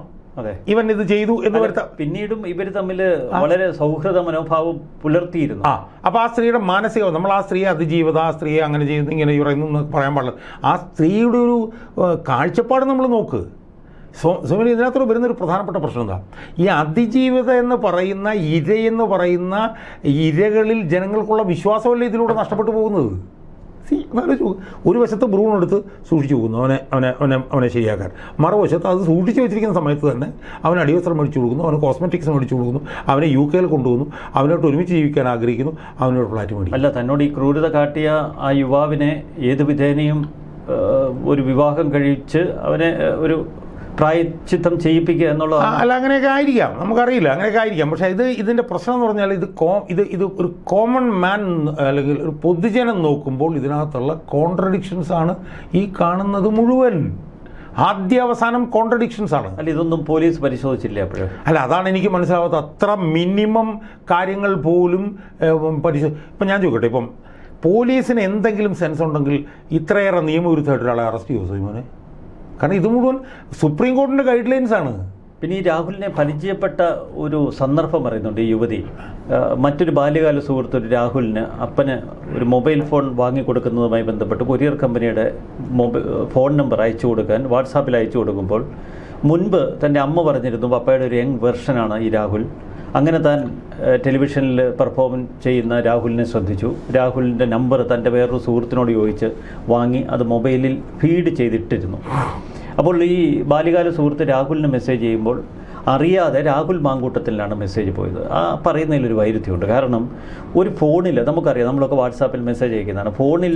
ഇവൻ ഇത് ചെയ്തു എന്ന് വരുത്താം. പിന്നീടും ഇവർ തമ്മിൽ വളരെ സൗഹൃദ മനോഭാവം പുലർത്തിയിരുന്നു. അപ്പോൾ ആ സ്ത്രീയുടെ മാനസികം, നമ്മൾ ആ സ്ത്രീയെ അതിജീവിത, ആ സ്ത്രീയെ അങ്ങനെ ചെയ്യുന്നു ഇങ്ങനെ പറയുന്നു പറയാൻ പാടില്ല. ആ സ്ത്രീയുടെ ഒരു കാഴ്ചപ്പാട് നമ്മൾ നോക്ക്. സോമനി, ഇതിനകത്ത് വരുന്നൊരു പ്രധാനപ്പെട്ട പ്രശ്നം എന്താ? ഈ അതിജീവിത എന്ന് പറയുന്ന ഇരയെന്ന് പറയുന്ന ഇരകളിൽ ജനങ്ങൾക്കുള്ള വിശ്വാസമല്ലേ ഇതിലൂടെ നഷ്ടപ്പെട്ടു പോകുന്നത്? ഒരു വശത്ത് ഭ്രൂണെടുത്ത് സൂക്ഷിച്ചു പോകുന്നു അവനെ ശരിയാക്കാൻ, മറുവശത്ത് അത് സൂക്ഷിച്ചു വെച്ചിരിക്കുന്ന സമയത്ത് തന്നെ അവന് അടിവസ്ത്രം മേടിച്ചു കൊടുക്കുന്നു, അവന് കോസ്മെറ്റിക്സ് മേടിച്ചു കൊടുക്കുന്നു, അവനെ UK കൊണ്ടുപോകുന്നു, അവനോട്ട് ഒരുമിച്ച് ജീവിക്കാൻ ആഗ്രഹിക്കുന്നു, അവനോട് ഫ്ലാറ്റ് മേടിക്കും. അല്ല, തന്നോട് ഈ ക്രൂരത കാട്ടിയ ആ യുവാവിനെ ഏത് വിധേനയും ഒരു വിവാഹം കഴിച്ച് അവനെ ഒരു പ്രായച്ചിത്തം ചെയ്യിപ്പിക്കുക എന്നുള്ള അല്ല, അങ്ങനെയൊക്കെ ആയിരിക്കാം, നമുക്കറിയില്ല, അങ്ങനെയൊക്കെ ആയിരിക്കാം. പക്ഷേ ഇതിൻ്റെ പ്രശ്നം എന്ന് പറഞ്ഞാൽ ഇത് ഒരു കോമൺ മാൻ അല്ലെങ്കിൽ ഒരു പൊതുജനം നോക്കുമ്പോൾ ഇതിനകത്തുള്ള കോൺട്രഡിക്ഷൻസ് ആണ് ഈ കാണുന്നത് മുഴുവൻ. ആദ്യാവസാനം കോൺട്രഡിക്ഷൻസ് ആണ്. അല്ല, ഇതൊന്നും പോലീസ് പരിശോധിച്ചില്ല അപ്പോഴും? അല്ല, അതാണ് എനിക്ക് മനസ്സിലാവാത്ത. അത്ര മിനിമം കാര്യങ്ങൾ പോലും ഇപ്പം ഞാൻ ചോദിക്കട്ടെ, ഇപ്പം പോലീസിന് എന്തെങ്കിലും സെൻസ് ഉണ്ടെങ്കിൽ ഇത്രയേറെ നിയമവിരുദ്ധമായിട്ട് ഒരാളെ അറസ്റ്റ് ചെയ്യുമോ സൈമോനെ? കാരണം ഇത് മുഴുവൻ സുപ്രീം കോടതിൻ്റെ ഗൈഡ് ലൈൻസ് ആണ്. പിന്നെ ഈ രാഹുലിനെ പരിചയപ്പെട്ട ഒരു സന്ദർഭം പറയുന്നുണ്ട് ഈ യുവതി. മറ്റൊരു ബാല്യകാല സുഹൃത്ത് ഒരു രാഹുലിന് അപ്പന് ഒരു മൊബൈൽ ഫോൺ വാങ്ങിക്കൊടുക്കുന്നതുമായി ബന്ധപ്പെട്ട് കൊറിയർ കമ്പനിയുടെ ഫോൺ നമ്പർ അയച്ചു കൊടുക്കാൻ വാട്സാപ്പിൽ അയച്ചു കൊടുക്കുമ്പോൾ മുൻപ് തൻ്റെ അമ്മ പറഞ്ഞിരുന്നു പപ്പയുടെ ഒരു യങ് വെർഷനാണ് ഈ രാഹുൽ, അങ്ങനെ താൻ ടെലിവിഷനിൽ പെർഫോം ചെയ്യുന്ന രാഹുലിനെ ശ്രദ്ധിച്ചു. രാഹുലിൻ്റെ നമ്പർ തൻ്റെ വേറൊരു സുഹൃത്തിനോട് ചോദിച്ച് വാങ്ങി അത് മൊബൈലിൽ ഫീഡ് ചെയ്തിട്ടിരുന്നു. അപ്പോൾ ഈ ബാല്യകാല സുഹൃത്ത് രാഹുലിന് മെസ്സേജ് ചെയ്യുമ്പോൾ അറിയാതെ രാഹുൽ മാങ്കൂട്ടത്തിലാണ് മെസ്സേജ് പോയത്. ആ പറയുന്നതിലൊരു വൈരുദ്ധ്യമുണ്ട്. കാരണം ഒരു ഫോണിൽ നമുക്കറിയാം, നമ്മളൊക്കെ വാട്സാപ്പിൽ മെസ്സേജ് അയക്കുന്നതാണ്. ഫോണിൽ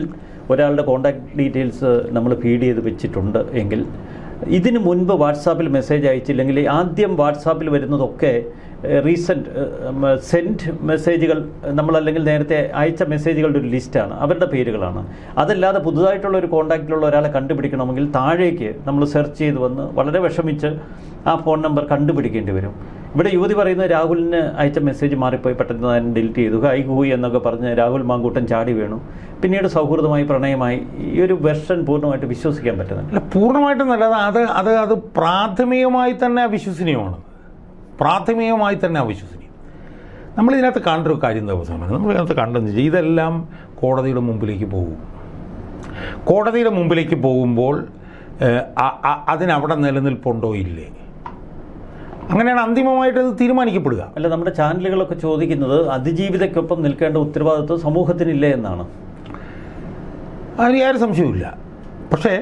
ഒരാളുടെ കോൺടാക്ട് ഡീറ്റെയിൽസ് നമ്മൾ ഫീഡ് ചെയ്ത് വെച്ചിട്ടുണ്ട് എങ്കിൽ ഇതിന് മുൻപ് വാട്സാപ്പിൽ മെസ്സേജ് അയച്ചില്ലെങ്കിൽ ആദ്യം വാട്സാപ്പിൽ വരുന്നതൊക്കെ സെൻഡ് മെസ്സേജുകൾ, നമ്മളല്ലെങ്കിൽ നേരത്തെ അയച്ച മെസ്സേജുകളുടെ ഒരു ലിസ്റ്റാണ്, അവരുടെ പേരുകളാണ്. അതല്ലാതെ പുതുതായിട്ടുള്ള ഒരു കോൺടാക്റ്റിലുള്ള ഒരാളെ കണ്ടുപിടിക്കണമെങ്കിൽ താഴേക്ക് നമ്മൾ സെർച്ച് ചെയ്ത് വന്ന് വളരെ വിഷമിച്ച് ആ ഫോൺ നമ്പർ കണ്ടുപിടിക്കേണ്ടി വരും. ഇവിടെ യുവതി പറയുന്നത് രാഹുലിന് അയച്ച മെസ്സേജ് മാറിപ്പോയി, പെട്ടെന്ന് തന്നെ ഡിലീറ്റ് ചെയ്തു, ഹൈ ഹൂയി എന്നൊക്കെ പറഞ്ഞ് രാഹുൽ മാങ്കൂട്ടൻ ചാടി വീണു. പിന്നീട് സൗഹൃദമായി, പ്രണയമായി. ഈ ഒരു വെർഷൻ പൂർണ്ണമായിട്ട് വിശ്വസിക്കാൻ പറ്റുന്നില്ല. പൂർണ്ണമായിട്ടും നല്ലത്. അത് പ്രാഥമികമായി തന്നെ അവിശ്വസനീയമാണ്. പ്രാഥമികമായി തന്നെ അവിശ്വസനീയം. നമ്മളിതിനകത്ത് കണ്ടൊരു കാര്യം ദിവസമാണ്, നമ്മളിതിനകത്ത് കണ്ടെന്ന് വെച്ചാൽ ഇതെല്ലാം കോടതിയുടെ മുമ്പിലേക്ക് പോകും. കോടതിയുടെ മുമ്പിലേക്ക് പോകുമ്പോൾ അതിനവിടെ നിലനിൽപ്പുണ്ടോ ഇല്ലേ, അങ്ങനെയാണ് അന്തിമമായിട്ട് അത് തീരുമാനിക്കപ്പെടുക. അല്ല, നമ്മുടെ ചാനലുകളൊക്കെ ചോദിക്കുന്നത് അതിജീവിതയ്ക്കൊപ്പം നിൽക്കേണ്ട ഉത്തരവാദിത്വം സമൂഹത്തിനില്ലേ എന്നാണ്. അതിന് യാതൊരു സംശയവുമില്ല. പക്ഷേ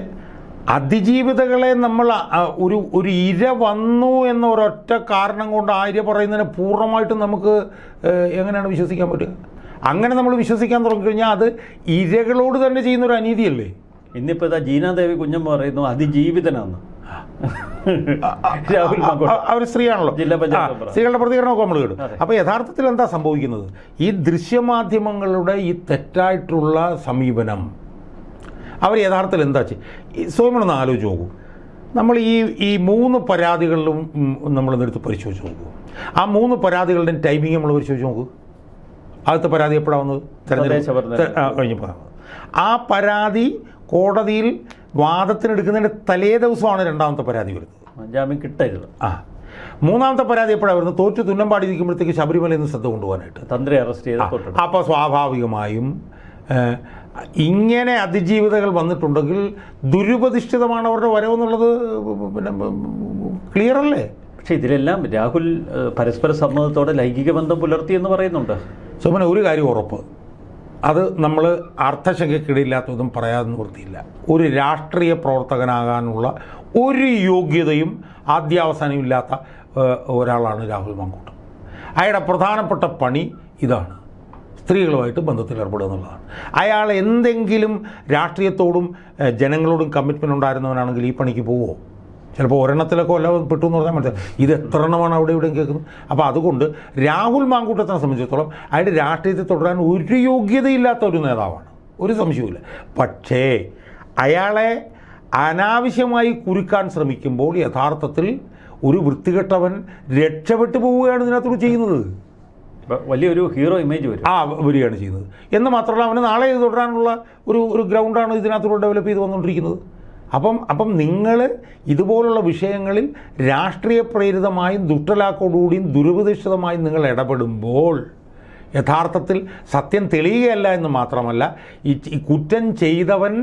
അതിജീവിതകളെ നമ്മൾ ഒരു ഇര വന്നു എന്ന ഒരൊറ്റ കാരണം കൊണ്ട് ആ ഇര പറയുന്നതിനെ പൂർണ്ണമായിട്ടും നമുക്ക് എങ്ങനെയാണ് വിശ്വസിക്കാൻ പറ്റുക? അങ്ങനെ നമ്മൾ വിശ്വസിക്കാൻ തുടങ്ങിക്കഴിഞ്ഞാൽ അത് ഇരകളോട് തന്നെ ചെയ്യുന്നൊരു അനീതിയല്ലേ. ഇന്നിപ്പോൾ ഇതാ ജീനാദേവി കുഞ്ഞമ്മ പറയുന്നു അതിജീവിതനാന്ന്. അവർ സ്ത്രീയാണല്ലോ, സ്ത്രീകളുടെ പ്രതികരണമൊക്കെ നമ്മൾ കേട്ടു. അപ്പോൾ യഥാർത്ഥത്തിൽ എന്താ സംഭവിക്കുന്നത്? ഈ ദൃശ്യമാധ്യമങ്ങളുടെ ഈ തെറ്റായിട്ടുള്ള സമീപനം അവർ യഥാർത്ഥത്തിൽ എന്താ ചെയ്യും? സ്വയമൊന്ന് ആലോചിച്ച് നോക്കൂ. നമ്മൾ ഈ 3 പരാതികളിലും നമ്മളെടുത്ത് പരിശോധിച്ച് നോക്കൂ. ആ 3 പരാതികളുടെയും ടൈമിങ് നമ്മൾ പരിശോധിച്ച് നോക്കൂ. ആദ്യത്തെ പരാതി എപ്പോഴാണ് വന്നത്? കഴിഞ്ഞപ്പോൾ. ആ പരാതി കോടതിയിൽ വാദത്തിനെടുക്കുന്നതിൻ്റെ തലേ ദിവസമാണ് രണ്ടാമത്തെ പരാതി വരുന്നത്. ജാമ്യം കിട്ടരുത്. മൂന്നാമത്തെ പരാതി എപ്പോഴാണ് വരുന്നത്? തോറ്റു തുന്നമ്പാടി ഇരിക്കുമ്പോഴത്തേക്ക് ശബരിമലയിൽ നിന്ന് ശ്രദ്ധ കൊണ്ടുപോകാനായിട്ട് തന്ത്രി അറസ്റ്റ് ചെയ്ത്. അപ്പോൾ സ്വാഭാവികമായും ഇങ്ങനെ അതിജീവിതകൾ വന്നിട്ടുണ്ടെങ്കിൽ ദുരുപദിഷ്ഠിതമാണ് അവരുടെ വരവെന്നുള്ളത് പിന്നെ ക്ലിയർ അല്ലേ? പക്ഷെ ഇതിലെല്ലാം രാഹുൽ പരസ്പര സമ്മതത്തോടെ ലൈംഗിക ബന്ധം പുലർത്തിയെന്ന് പറയുന്നുണ്ട്. സോമന, ഒരു കാര്യം ഉറപ്പ്, അത് നമ്മൾ അർത്ഥശങ്കയ്ക്കിടയില്ലാത്തതും പറയാതെ നിവൃത്തിയില്ല. ഒരു രാഷ്ട്രീയ പ്രവർത്തകനാകാനുള്ള ഒരു യോഗ്യതയും ആദ്യാവസാനവും ഇല്ലാത്ത ഒരാളാണ് രാഹുൽ മാങ്കൂട്ടം. അയാളുടെ പ്രധാനപ്പെട്ട പണി ഇതാണ്, സ്ത്രീകളുമായിട്ട് ബന്ധത്തിൽ ഏർപ്പെടുക എന്നുള്ളതാണ്. അയാൾ എന്തെങ്കിലും രാഷ്ട്രീയത്തോടും ജനങ്ങളോടും കമ്മിറ്റ്മെൻ്റ് ഉണ്ടായിരുന്നവനാണെങ്കിൽ ഈ പണിക്ക് പോവുമോ? ചിലപ്പോൾ ഒരെണ്ണത്തിലൊക്കെ വല്ല പെട്ടു എന്ന് പറഞ്ഞാൽ മനസ്സിലായി. ഇത് എത്ര എണ്ണമാണ് അവിടെ ഇവിടെയും കേൾക്കുന്നത്. അപ്പോൾ അതുകൊണ്ട് രാഹുൽ മാങ്കൂട്ടത്തിനെ സംബന്ധിച്ചിടത്തോളം അയാളുടെ രാഷ്ട്രീയത്തിൽ തുടരാൻ ഒരു യോഗ്യതയില്ലാത്ത ഒരു നേതാവാണ്, ഒരു സംശയവുമില്ല. പക്ഷേ അയാളെ അനാവശ്യമായി കുരുക്കാൻ ശ്രമിക്കുമ്പോൾ യഥാർത്ഥത്തിൽ ഒരു വൃത്തികെട്ടവൻ രക്ഷപ്പെട്ടു പോവുകയാണ് ഇതിനകത്തോട് ചെയ്യുന്നത്. വലിയൊരു ഹീറോ ഇമേജ് വരും. വരികയാണ് ചെയ്യുന്നത്. എന്ന് മാത്രമല്ല അവന് നാളെ ഇത് തുടരാനുള്ള ഒരു ഗ്രൗണ്ടാണ് ഇതിനകത്തോട് ഡെവലപ്പ് ചെയ്ത് വന്നുകൊണ്ടിരിക്കുന്നത്. അപ്പം നിങ്ങൾ ഇതുപോലുള്ള വിഷയങ്ങളിൽ രാഷ്ട്രീയ പ്രേരിതമായും ദുഷ്ടലാക്കോടുകൂടിയും ദുരുപദിഷ്ടിതമായും നിങ്ങൾ ഇടപെടുമ്പോൾ യഥാർത്ഥത്തിൽ സത്യം തെളിയുകയല്ല എന്ന് മാത്രമല്ല, ഈ കുറ്റം ചെയ്തവൻ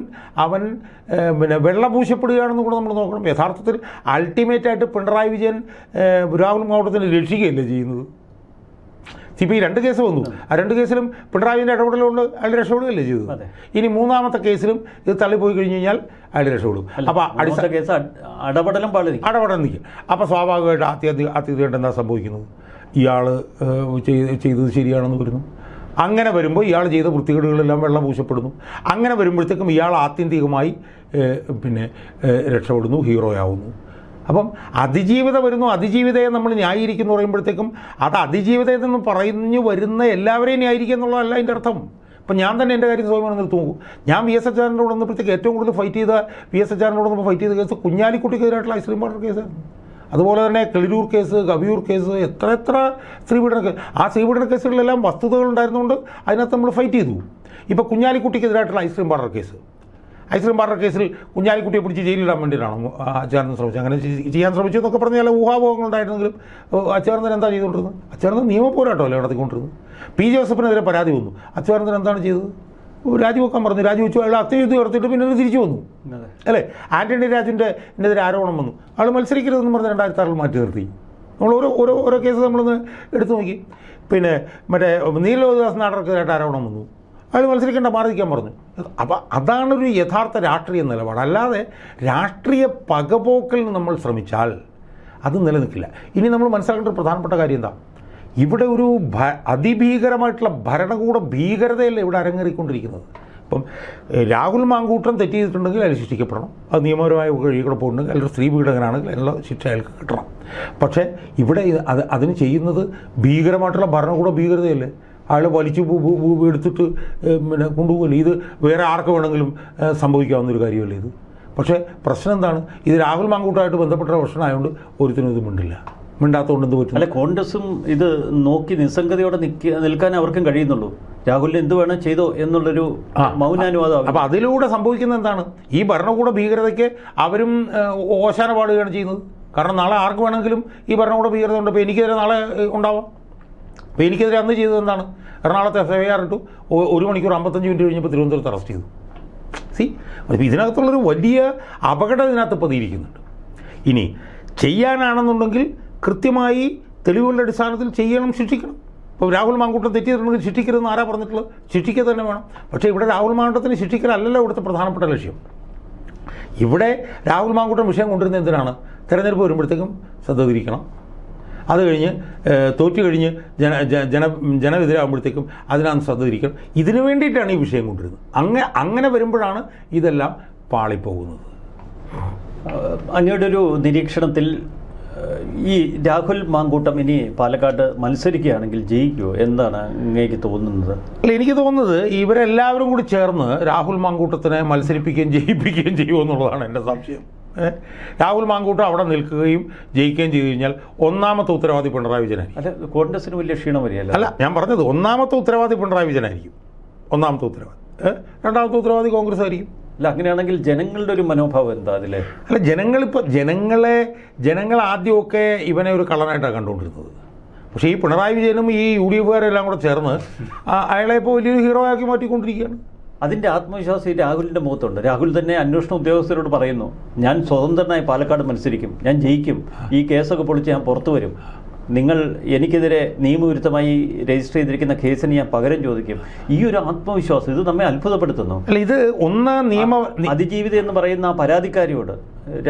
അവൻ പിന്നെ വെള്ളപൂശപ്പെടുകയാണെന്ന് കൂടെ നമ്മൾ നോക്കണം. യഥാർത്ഥത്തിൽ അൾട്ടിമേറ്റായിട്ട് പിണറായി വിജയൻ രാഹുൽ മാങ്കൂട്ടത്തിനെ രക്ഷിക്കുകയല്ലേ ചെയ്യുന്നത്. ഇപ്പോൾ ഈ 2 കേസ് വന്നു, ആ 2 കേസിലും പിണറായിൻ്റെ ഇടപെടലുകൊണ്ട് അയാൾ രക്ഷപ്പെടുകയല്ലേ ചെയ്തത്. ഇനി 3ാമത്തെ കേസിലും ഇത് തള്ളിപ്പോയി കഴിഞ്ഞ് കഴിഞ്ഞാൽ അയാൾ രക്ഷപ്പെടും. അപ്പോൾ അടിസ്ഥാന കേസ് അടപടലം നിൽക്കും. അപ്പോൾ സ്വാഭാവികമായിട്ട് ആദ്യമായിട്ട് എന്താ സംഭവിക്കുന്നത്? ഇയാൾ ചെയ്തത് ശരിയാണെന്ന് വരുന്നു. അങ്ങനെ വരുമ്പോൾ ഇയാൾ ചെയ്ത വൃത്തികേടുകളെല്ലാം വെള്ളം പൂശപ്പെടുന്നു. അങ്ങനെ വരുമ്പോഴത്തേക്കും ഇയാൾ ആത്യന്തികമായി പിന്നെ രക്ഷപ്പെടുന്നു, ഹീറോയാവുന്നു. അപ്പം അതിജീവിത വരുന്നു, അതിജീവിതയെ നമ്മൾ ന്യായീകരിക്കുന്നു പറയുമ്പോഴത്തേക്കും അത് അതിജീവിതയിൽ നിന്ന് പറഞ്ഞു വരുന്ന എല്ലാവരെയും ന്യായീകരിക്കുക എന്നുള്ളതല്ല അതിൻ്റെ അർത്ഥം. ഇപ്പം ഞാൻ തന്നെ എൻ്റെ കാര്യം സ്വയം നിർത്തി നോക്കും. ഞാൻ VS അച്യുതാനന്ദനോട് വന്നപ്പോഴത്തേക്ക് ഏറ്റവും കൂടുതൽ ഫൈറ്റ് ചെയ്ത VS അച്യുതാനന്ദനോട് നമ്മൾ ഫൈറ്റ് ചെയ്ത കേസ് കുഞ്ഞാലിക്കുട്ടിക്കെതിരായിട്ടുള്ള ഐസ്ക്രീം പാർലർ കേസായിരുന്നു. അതുപോലെ തന്നെ കിളിരൂർ കേസ്, കവിയൂർ കേസ്, എത്ര സ്ത്രീപീഡന കേസ്. ആ സ്ത്രീപീഡന കേസുകളിലെല്ലാം വസ്തുതകൾ ഉണ്ടായിരുന്നുകൊണ്ട് അതിനകത്ത് നമ്മൾ ഫൈറ്റ് ചെയ്തു. ഇപ്പോൾ കുഞ്ഞാലിക്കുട്ടിക്കെതിരായിട്ടുള്ള ഐസ്ക്രീം പാർലർ കേസിൽ കുഞ്ഞാലിക്കുട്ടിയെ പിടിച്ച് ജയിലിടാൻ വേണ്ടിയിട്ടാണ് അച്യുതാനന്ദൻ ശ്രമിച്ചത്. അങ്ങനെ ചെയ്യാൻ ശ്രമിച്ചു എന്നൊക്കെ പറഞ്ഞാൽ ഊഹാപോഹങ്ങൾ ഉണ്ടായിരുന്നെങ്കിലും അച്യുതാനന്ദൻ എന്താ ചെയ്തുകൊണ്ടിരുന്നത്? അച്യുതാനന്ദൻ നിയമപോരാട്ടമല്ലേ നടത്തിക്കൊണ്ടിരുന്നത്. P. ജോസഫിനെതിരെ പരാതി വന്നു. അച്യുതാനന്ദൻ എന്താണ് ചെയ്തത്? രാജിവെക്കാൻ പറഞ്ഞു. രാജിവെച്ചു. അയാൾ അത്യയുദ്ധം ഉയർത്തിയിട്ട് പിന്നെ തിരിച്ചു വന്നു അല്ലേ. ആൻ്റണി രാജുവിൻ്റെ എതിരെ ആരോപണം വന്നു. ആൾ മത്സരിക്കരുതെന്ന് പറഞ്ഞ് 2006 മാറ്റി നിർത്തി. നമ്മൾ ഓരോ കേസ് നമ്മളൊന്ന് എടുത്തു നോക്കി. പിന്നെ മറ്റേ നീലലോഹിദാസ് നാടകത്തിലായിട്ട് ആരോപണം വന്നു, അയാൾ മത്സരിക്കേണ്ട, മാറി നിൽക്കാൻ പറഞ്ഞു. അപ്പോൾ അതാണൊരു യഥാർത്ഥ രാഷ്ട്രീയ നിലപാട്. അല്ലാതെ രാഷ്ട്രീയ പകപോക്കൽ നമ്മൾ ശ്രമിച്ചാൽ അത് നിലനിൽക്കില്ല. ഇനി നമ്മൾ മനസ്സിലാക്കേണ്ട ഒരു പ്രധാനപ്പെട്ട കാര്യം എന്താ, ഇവിടെ ഒരു അതിഭീകരമായിട്ടുള്ള ഭരണകൂട ഭീകരതയല്ലേ ഇവിടെ അരങ്ങേറിക്കൊണ്ടിരിക്കുന്നത്. ഇപ്പം രാഹുൽ മാങ്കൂട്ടം തെറ്റ് ചെയ്തിട്ടുണ്ടെങ്കിൽ അയാൾ ശിക്ഷിക്കപ്പെടണം. അത് നിയമപരമായ വഴികൂടെ പോകുന്നുണ്ടെങ്കിൽ അയാൾ സ്ത്രീ പീഡകനാണെങ്കിൽ അതിനുള്ള ശിക്ഷ അയാൾക്ക് കിട്ടണം. പക്ഷേ ഇവിടെ അതിന് ചെയ്യുന്നത് ഭീകരമായിട്ടുള്ള ഭരണകൂട ഭീകരതയല്ലേ. അയാൾ വലിച്ചു എടുത്തിട്ട് പിന്നെ കൊണ്ടുപോകില്ല. ഇത് വേറെ ആർക്ക് വേണമെങ്കിലും സംഭവിക്കാവുന്നൊരു കാര്യമല്ലേ ഇത്. പക്ഷേ പ്രശ്നം എന്താണ്, ഇത് രാഹുൽ മാങ്കൂട്ടമായിട്ട് ബന്ധപ്പെട്ട പ്രശ്നമായതുകൊണ്ട് ഒരുത്തിനും ഇത് മിണ്ടാത്തതുകൊണ്ട് എന്ത് പറ്റും? അല്ല, കോൺഗ്രസും ഇത് നോക്കി നിസ്സംഗതയോടെ നിൽക്കാൻ അവർക്കും കഴിയുന്നുള്ളൂ. രാഹുലിന് എന്ത് വേണം ചെയ്തോ എന്നുള്ളൊരു മൗനാനുവാദം. അപ്പോൾ അതിലൂടെ സംഭവിക്കുന്നത് എന്താണ്, ഈ ഭരണകൂട ഭീകരതയ്ക്ക് അവരും ഓശാന പാടുകയാണ് ചെയ്യുന്നത്. കാരണം നാളെ ആർക്ക് വേണമെങ്കിലും ഈ ഭരണകൂട ഭീകരത ഉണ്ട്. ഇപ്പോൾ എനിക്കെതിരെ നാളെ ഉണ്ടാവാം. അപ്പോൾ എനിക്കെതിരെ അന്ന് ചെയ്തത് എന്താണ്, എറണാകുളത്തെ FIR ഇട്ടു, 1 മണിക്കൂർ 55 മിനിറ്റ് കഴിഞ്ഞപ്പോൾ തിരുവനന്തപുരത്ത് അറസ്റ്റ് ചെയ്തു. അപ്പോൾ ഇതിനകത്തുള്ളൊരു വലിയ അപകടം ഇതിനകത്ത് പതിയിരിക്കുന്നുണ്ട്. ഇനി ചെയ്യാനാണെന്നുണ്ടെങ്കിൽ കൃത്യമായി തെളിവുകളുടെ അടിസ്ഥാനത്തിൽ ചെയ്യണം, ശിക്ഷിക്കണം. ഇപ്പോൾ രാഹുൽ മാങ്കൂട്ടം തെറ്റിയിട്ടുണ്ടെങ്കിൽ ശിക്ഷിക്കരുതെന്ന് ആരാ പറഞ്ഞിട്ടുള്ളത്? ശിക്ഷിക്കുക തന്നെ വേണം. പക്ഷേ ഇവിടെ രാഹുൽ മാങ്കൂട്ടത്തിന് ശിക്ഷിക്കലല്ലല്ലോ ഇവിടുത്തെ പ്രധാനപ്പെട്ട ലക്ഷ്യം. ഇവിടെ രാഹുൽ മാങ്കൂട്ടം വിഷയം കൊണ്ടുവരുന്നത് എന്തിനാണ്? തെരഞ്ഞെടുപ്പ് വരുമ്പോഴത്തേക്കും ശ്രദ്ധ തിരിക്കണം, അത് കഴിഞ്ഞ് തോറ്റു കഴിഞ്ഞ് ജനവിധരാകുമ്പോഴത്തേക്കും അതിനകത്ത് ശ്രദ്ധ തിരിക്കണം. ഇതിനു വേണ്ടിയിട്ടാണ് ഈ വിഷയം കൊണ്ടുവരുന്നത്. അങ്ങനെ വരുമ്പോഴാണ് ഇതെല്ലാം പാളിപ്പോകുന്നത്. അങ്ങയുടെ ഒരു നിരീക്ഷണത്തിൽ ഈ രാഹുൽ മാങ്കൂട്ടം ഇനി പാലക്കാട് മത്സരിക്കുകയാണെങ്കിൽ ജയിക്കുമോ? എന്താണ് അങ്ങേക്ക് തോന്നുന്നത്? അല്ല, എനിക്ക് തോന്നുന്നത് ഇവരെല്ലാവരും കൂടി ചേർന്ന് രാഹുൽ മാങ്കൂട്ടത്തിനെ മത്സരിപ്പിക്കുകയും ജയിപ്പിക്കുകയും ചെയ്യുമെന്നുള്ളതാണ് എൻ്റെ സംശയം. രാഹുൽ മാങ്കൂട്ടം അവിടെ നിൽക്കുകയും ജയിക്കുകയും ചെയ്തു കഴിഞ്ഞാൽ ഒന്നാമത്തെ ഉത്തരവാദി പിണറായി വിജയനായിരിക്കും. അല്ല, കോൺഗ്രസിന് വലിയ ക്ഷീണം വരികയല്ല. അല്ല, ഞാൻ പറഞ്ഞത് ഒന്നാമത്തെ ഉത്തരവാദി പിണറായി വിജയനായിരിക്കും. ഒന്നാമത്തെ ഉത്തരവാദി. രണ്ടാമത്തെ ഉത്തരവാദി കോൺഗ്രസ് ആയിരിക്കും. അല്ല, അങ്ങനെയാണെങ്കിൽ ജനങ്ങളുടെ ഒരു മനോഭാവം എന്താ അതിലെ? അല്ല, ജനങ്ങൾ ആദ്യമൊക്കെ ഇവനെ ഒരു കള്ളനായിട്ടാണ് കണ്ടുകൊണ്ടിരുന്നത്. പക്ഷേ ഈ പിണറായി വിജയനും ഈ UDFകാരെല്ലാം കൂടെ ചേർന്ന് അയാളെ ഇപ്പോൾ വലിയൊരു ഹീറോ ആക്കി മാറ്റിക്കൊണ്ടിരിക്കുകയാണ്. അതിൻ്റെ ആത്മവിശ്വാസം ഈ രാഹുലിൻ്റെ മുഖത്തുണ്ട്. രാഹുൽ തന്നെ അന്വേഷണ ഉദ്യോഗസ്ഥരോട് പറയുന്നു, ഞാൻ സ്വതന്ത്രനായി പാലക്കാട് മത്സരിക്കും, ഞാൻ ജയിക്കും, ഈ കേസൊക്കെ പൊളിച്ച് ഞാൻ പുറത്തു വരും, നിങ്ങൾ എനിക്കെതിരെ നിയമവിരുദ്ധമായി രജിസ്റ്റർ ചെയ്തിരിക്കുന്ന കേസിന് ഞാൻ പകരം ചോദിക്കും. ഈ ഒരു ആത്മവിശ്വാസം ഇത് നമ്മെ അത്ഭുതപ്പെടുത്തുന്നു. അല്ല, ഇത് അതിജീവിത എന്ന് പറയുന്ന ആ പരാതിക്കാരിയോട്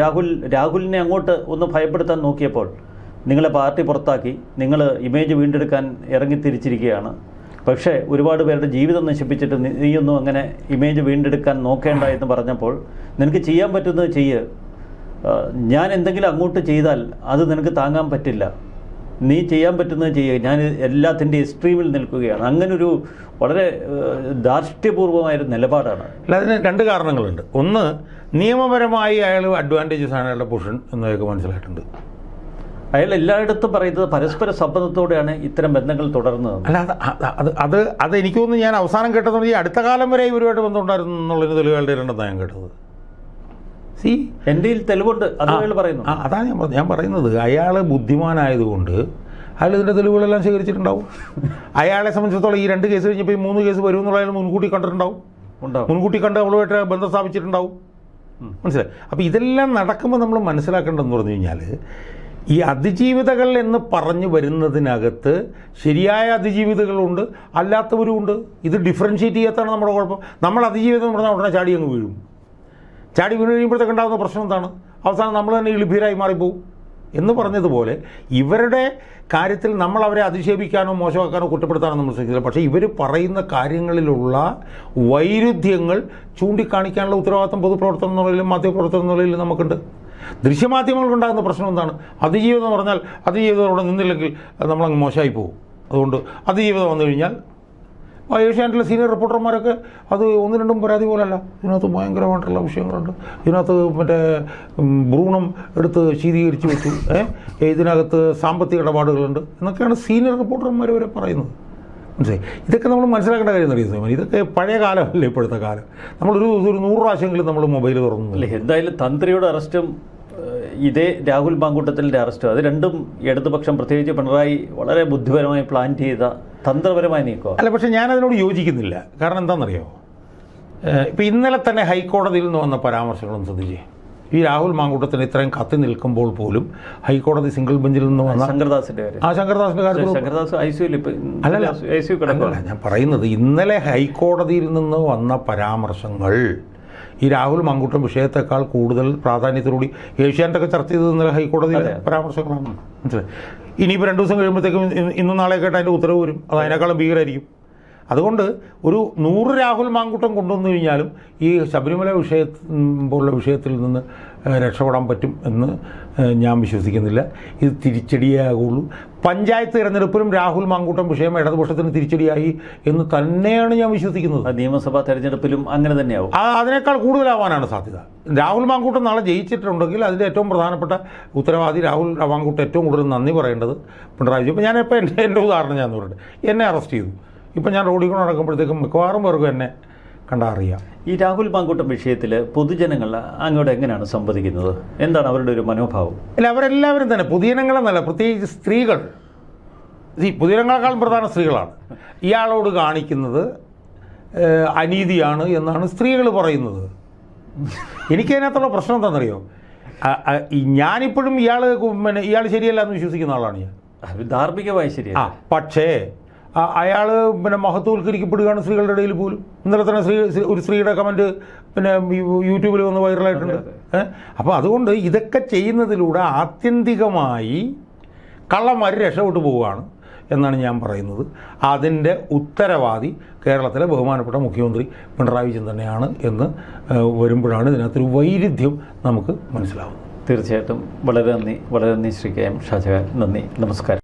രാഹുലിനെ അങ്ങോട്ട് ഒന്ന് ഭയപ്പെടുത്താൻ നോക്കിയപ്പോൾ നിങ്ങളെ പാർട്ടി പുറത്താക്കി, നിങ്ങൾ ഇമേജ് വീണ്ടെടുക്കാൻ ഇറങ്ങിത്തിരിച്ചിരിക്കുകയാണ്, പക്ഷേ ഒരുപാട് പേരുടെ ജീവിതം നശിപ്പിച്ചിട്ട് നീയൊന്നും അങ്ങനെ ഇമേജ് വീണ്ടെടുക്കാൻ നോക്കേണ്ട എന്ന് പറഞ്ഞപ്പോൾ നിനക്ക് ചെയ്യാൻ പറ്റുന്നത് ചെയ്യ്, ഞാൻ എന്തെങ്കിലും അങ്ങോട്ട് ചെയ്താൽ അത് നിനക്ക് താങ്ങാൻ പറ്റില്ല, നീ ചെയ്യാൻ പറ്റുന്നത് ചെയ്യുക, ഞാൻ എല്ലാത്തിൻ്റെ എക്സ്ട്രീമിൽ നിൽക്കുകയാണ്. അങ്ങനൊരു വളരെ ധാർഷ്ട്യപൂർവമായൊരു നിലപാടാണ്. അല്ല, അതിന് 2 കാരണങ്ങളുണ്ട്. ഒന്ന്, നിയമപരമായി അയാൾ അഡ്വാൻറ്റേജസ് ആണ് അയാളുടെ പൊസിഷൻ എന്നൊക്കെ മനസ്സിലായിട്ടുണ്ട്. അയാൾ എല്ലായിടത്തും പറയുന്നത് പരസ്പര സമ്മതത്തോടെയാണ് ഇത്തരം ബന്ധങ്ങൾ തുടർന്നത്. അല്ല, അത് എനിക്ക് തോന്നുന്നു ഞാൻ അവസാനം കേട്ടതെന്ന് ഈ അടുത്ത കാലം വരെ ഇവരുമായിട്ട് ബന്ധമുണ്ടായിരുന്നു എന്നുള്ളൊരു തെളിവുകളുടെ ഉണ്ടെന്നാണ് ഞാൻ കേട്ടത്. എൻ്റെ തെളിവുണ്ട്, അത് അയാൾ പറയുന്നു. അതാണ് ഞാൻ പറയുന്നത്. അയാൾ ബുദ്ധിമാനായതുകൊണ്ട് അയാൾ ഇതിൻ്റെ തെളിവുകളെല്ലാം ശേഖരിച്ചിട്ടുണ്ടാവും. അയാളെ സംബന്ധിച്ചിടത്തോളം ഈ 2 കേസ് കഴിഞ്ഞപ്പോൾ ഈ 3 കേസ് വരും എന്നുള്ള അയാൾ മുൻകൂട്ടി കണ്ടിട്ടുണ്ടാവും. മുൻകൂട്ടി കണ്ട് അവളുമായിട്ട് ബന്ധം സ്ഥാപിച്ചിട്ടുണ്ടാവും. മനസ്സിലായി? അപ്പോൾ ഇതെല്ലാം നടക്കുമ്പോൾ നമ്മൾ മനസ്സിലാക്കേണ്ടതെന്ന് പറഞ്ഞു കഴിഞ്ഞാൽ ഈ അതിജീവിതകൾ എന്ന് പറഞ്ഞു വരുന്നതിനകത്ത് ശരിയായ അതിജീവിതകളുണ്ട്, അല്ലാത്തവരുമുണ്ട്. ഇത് ഡിഫറൻഷ്യേറ്റ് ചെയ്യാത്താണ് നമ്മുടെ കുഴപ്പം. നമ്മൾ അതിജീവിതം എന്ന് പറഞ്ഞാൽ ഉടനെ ചാടി അങ്ങ് വീഴും. ചാടി വീണ് കഴിയുമ്പോഴത്തേക്ക് ഉണ്ടാകുന്ന പ്രശ്നം എന്താണ്? അവസാനം നമ്മൾ തന്നെ ഇളിഭീരായി മാറിപ്പോവും. എന്ന് പറഞ്ഞതുപോലെ ഇവരുടെ കാര്യത്തിൽ നമ്മൾ അവരെ അധിക്ഷേപിക്കാനോ മോശമാക്കാനോ കുറ്റപ്പെടുത്താനോ നമ്മൾ ശ്രമിക്കില്ല. പക്ഷേ ഇവർ പറയുന്ന കാര്യങ്ങളിലുള്ള വൈരുദ്ധ്യങ്ങൾ ചൂണ്ടിക്കാണിക്കാനുള്ള ഉത്തരവാദിത്വം പൊതുപ്രവർത്തനം എന്നുള്ളതിലും മാധ്യമപ്രവർത്തനം എന്നുള്ളതിലും നമുക്കുണ്ട്. ദൃശ്യമാധ്യമങ്ങൾക്കുണ്ടാകുന്ന പ്രശ്നം എന്താണ്? അതിജീവിതം എന്ന് പറഞ്ഞാൽ അതിജീവിതം അവിടെ നിന്നില്ലെങ്കിൽ നമ്മളങ്ങ് മോശമായി പോകും. അതുകൊണ്ട് അതിജീവിതം വന്നു കഴിഞ്ഞാൽ ഏഷ്യാനെറ്റിലെ സീനിയർ റിപ്പോർട്ടർമാരൊക്കെ അത് 1-2 പരാതി പോലല്ല, ഇതിനകത്ത് ഭയങ്കരമായിട്ടുള്ള വിഷയങ്ങളുണ്ട്. ഇതിനകത്ത് മറ്റേ ഭ്രൂണം എടുത്ത് ശീതീകരിച്ച് വെച്ചു, ഇതിനകത്ത് സാമ്പത്തിക ഇടപാടുകളുണ്ട് എന്നൊക്കെയാണ് സീനിയർ റിപ്പോർട്ടർമാർ വരെ പറയുന്നത്. മനസ്സിലായി? ഇതൊക്കെ നമ്മൾ മനസ്സിലാക്കേണ്ട കാര്യം എന്നറിയാം. ഇതൊക്കെ പഴയ കാലമല്ലേ ഇപ്പോഴത്തെ കാലം. നമ്മളൊരു 100 പ്രാവശ്യമെങ്കിലും നമ്മൾ മൊബൈൽ തുറന്നു. എന്തായാലും തന്ത്രിയുടെ അറസ്റ്റും ഇതേ രാഹുൽ മാങ്കൂട്ടത്തിൻ്റെ അറസ്റ്റും അത് രണ്ടും ഇടതുപക്ഷം പ്രത്യേകിച്ച് പിണറായി വളരെ ബുദ്ധിപരമായി പ്ലാൻ ചെയ്ത തന്ത്രപരമായി നീക്കുക. അല്ല, പക്ഷേ ഞാനതിനോട് യോജിക്കുന്നില്ല. കാരണം എന്താണെന്നറിയോ, ഇപ്പോൾ ഇന്നലെ തന്നെ ഹൈക്കോടതിയിൽ നിന്ന് വന്ന പരാമർശങ്ങളും ശ്രദ്ധിച്ചേ. ഈ രാഹുൽ മാങ്കൂട്ടത്തിന് ഇത്രയും കത്തി നിൽക്കുമ്പോൾ പോലും ഹൈക്കോടതി സിംഗിൾ ബെഞ്ചിൽ നിന്ന് വന്ന ശങ്കർദാസിന്റെ കാര്യം, ശങ്കർദാസിന്റെ കാര്യത്തിൽ ശങ്കർദാസ് അല്ലല്ല ഞാൻ പറയുന്നത്, ഇന്നലെ ഹൈക്കോടതിയിൽ നിന്ന് വന്ന പരാമർശങ്ങൾ ഈ രാഹുൽ മാങ്കൂട്ടം വിഷയത്തെക്കാൾ കൂടുതൽ പ്രാധാന്യത്തോടുകൂടി ഏഷ്യാനെറ്റൊക്കെ ചർച്ച ചെയ്തത് ഇന്നലെ ഹൈക്കോടതിയിലെ പരാമർശങ്ങളാണ്. മനസ്സിലായി. ഇനിയിപ്പോൾ 2 ദിവസം കഴിയുമ്പോഴത്തേക്കും ഇന്നും നാളെയൊക്കെ ആയിട്ട് അതിൻ്റെ ഉത്തരവ് വരും. അത് അതിനേക്കാളും ഭീകരമായിരിക്കും. അതുകൊണ്ട് ഒരു 100 രാഹുൽ മാങ്കൂട്ടം കൊണ്ടുവന്നു കഴിഞ്ഞാലും ഈ ശബരിമല പോലുള്ള വിഷയത്തിൽ നിന്ന് രക്ഷപ്പെടാൻ പറ്റും എന്ന് ഞാൻ വിശ്വസിക്കുന്നില്ല. ഇത് തിരിച്ചടിയാകുള്ളൂ. പഞ്ചായത്ത് തിരഞ്ഞെടുപ്പിലും രാഹുൽ മാങ്കൂട്ടം വിഷയം ഇടതുപക്ഷത്തിന് തിരിച്ചടിയായി എന്ന് തന്നെയാണ് ഞാൻ വിശ്വസിക്കുന്നത്. നിയമസഭാ തെരഞ്ഞെടുപ്പിലും അങ്ങനെ തന്നെയാവും. അതിനേക്കാൾ കൂടുതലാവാനാണ് സാധ്യത. രാഹുൽ മാങ്കൂട്ടം നാളെ ജയിച്ചിട്ടുണ്ടെങ്കിൽ അതിൻ്റെ ഏറ്റവും പ്രധാനപ്പെട്ട ഉത്തരവാദി രാഹുൽ മാങ്കൂട്ടം ഏറ്റവും കൂടുതൽ നന്ദി പറയേണ്ടത് പിണറായി വിജയൻ. ഇപ്പോൾ ഞാനിപ്പോൾ എൻ്റെ ഉദാഹരണം ഞാൻ പറഞ്ഞിട്ട് എന്നെ അറസ്റ്റ് ചെയ്തു. ഇപ്പം ഞാൻ റോഡിൽ കൊണ്ട് നടക്കുമ്പോഴത്തേക്കും മിക്കവാറും പേർക്കും എന്നെ കണ്ടറിയാം. ഈ രാഹുൽ മാങ്കൂട്ടം വിഷയത്തിൽ പൊതുജനങ്ങൾ അങ്ങോട്ട് എങ്ങനെയാണ് സംവദിക്കുന്നത്? എന്താണ് അവരുടെ ഒരു മനോഭാവം? അല്ല, അവരെല്ലാവരും തന്നെ പൊതുജനങ്ങളെന്നല്ല, പ്രത്യേകിച്ച് സ്ത്രീകൾ, പൊതുജനങ്ങളെക്കാളും പ്രധാന സ്ത്രീകളാണ്. ഇയാളോട് കാണിക്കുന്നത് അനീതിയാണ് എന്നാണ് സ്ത്രീകൾ പറയുന്നത്. എനിക്കതിനകത്തുള്ള പ്രശ്നം എന്താണെന്നറിയോ? ഞാനിപ്പോഴും ഇയാൾ ശരിയല്ല എന്ന് വിശ്വസിക്കുന്ന ആളാണ് ഞാൻ. ധാർമ്മികമായി ശരിയാണ്. പക്ഷേ അയാൾ മഹത്വവൽക്കരിക്കപ്പെടുകയാണ് സ്ത്രീകളുടെ ഇടയിൽ പോലും. ഇന്നലെ തന്നെ ഒരു സ്ത്രീയുടെ കമൻറ്റ് യൂട്യൂബിൽ വന്ന് വൈറലായിട്ടുണ്ട്. അപ്പോൾ അതുകൊണ്ട് ഇതൊക്കെ ചെയ്യുന്നതിലൂടെ ആത്യന്തികമായി കള്ളന്മാർ രക്ഷപ്പെട്ടു പോവുകയാണ് എന്നാണ് ഞാൻ പറയുന്നത്. അതിൻ്റെ ഉത്തരവാദി കേരളത്തിലെ ബഹുമാനപ്പെട്ട മുഖ്യമന്ത്രി പിണറായി വിജയൻ തന്നെയാണ് എന്ന് വരുമ്പോഴാണ് ഇതിനകത്തൊരു വൈരുദ്ധ്യം നമുക്ക് മനസ്സിലാവുന്നത്. തീർച്ചയായിട്ടും വളരെ നന്ദി ശ്രീ കെ എം ഷാജഹാൻ. നന്ദി, നമസ്കാരം.